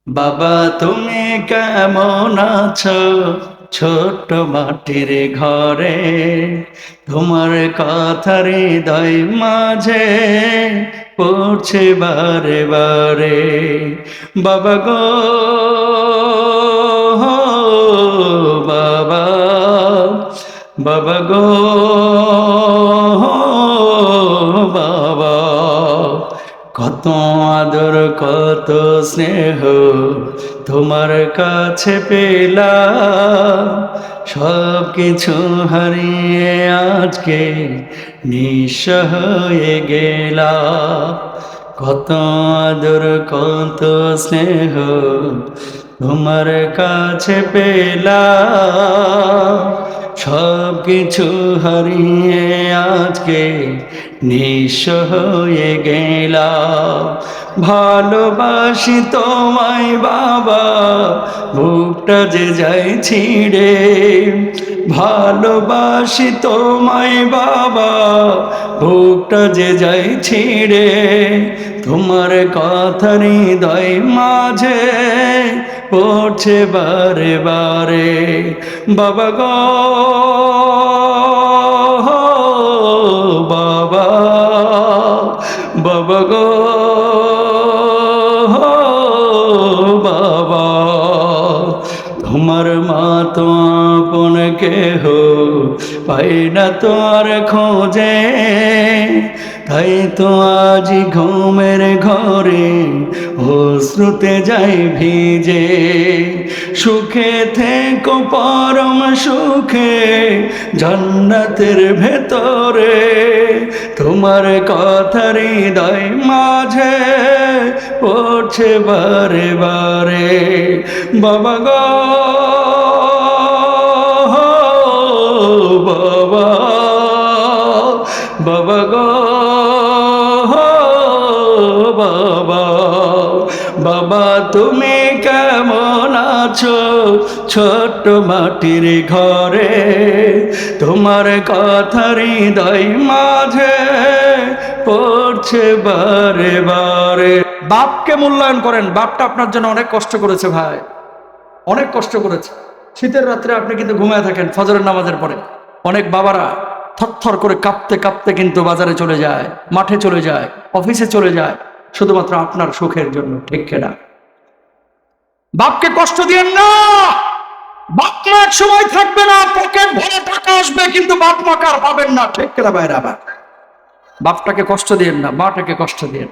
বাবা তুমি কেমন আছো ছোট্ট মাটির ঘরে, তোমার কথা হৃদয় মাঝে পড়ছে বারে বারে। বাবা গো বাবা, বাবা গো বাবা, কত আদর কত স্নেহ তোমার কাছে পেলাম, সব কিছু হারিয়ে আজকে নিঃস্ব হয়ে গেলাম। কত আদর কত স্নেহ তোমার কাছে পেলাম, সব কিছু হারিয়ে আজকে নিঃস্ব হয়ে গেলাম। ভালোবাসি তোমায় বাবা, বুকটা যে যায় ছিঁড়ে। ভালোবাসি তোমায় বাবা, বুকটা যে যায় ছিঁড়ে। তোমার কথা হৃদয় মাঝে পড়ছে বারে বারে। বাবা গো বাবা, বাবা গো বাবা, তোমার মা তো আপন কেহ পাই না তো আর খোঁজে, তাই তো আজ ঘুমের ঘরে অশ্রুতে যাই ভিজে। সুখে থেকো পরম সুখে জান্নাতের ভেতরে, তোমার কথা হৃদয় মাঝে পড়ছে বারে বারে। বাবা গো বাবা, বাবা গো বাবা, বাবা তুমি কেমন আছো ছোট্ট মাটির ঘরে, তোমার কথা হৃদয় মাঝে পড়ছে বারে বারে। বাপকে মূল্যায়ন করেন, বাপটা আপনার জন্য অনেক কষ্ট করেছে ভাই, অনেক কষ্ট করেছে। শীতের রাত্রে আপনি কিন্তু ঘুমায় থাকেন ফজরের নামাজের পরে। অনেক বাবারা থরথর করে কাঁপতে কাঁপতে কিন্তু বাজারে চলে যায়, মাঠে চলে যায়, অফিসে চলে যায়, শুধুমাত্র আপনার সুখের জন্য। ঠিক কিনা? বাপকে কষ্ট দিয়েন না। বাপ মা এক সময় থাকবে না, পকেট ভরে টাকা আসবে, কিন্তু বাপ মা কার পাবেন না। ঠিক কিনা ভাইরা? আবার বাপটাকে কষ্ট দিয়েন না, মাটাকে কষ্ট দিয়েন।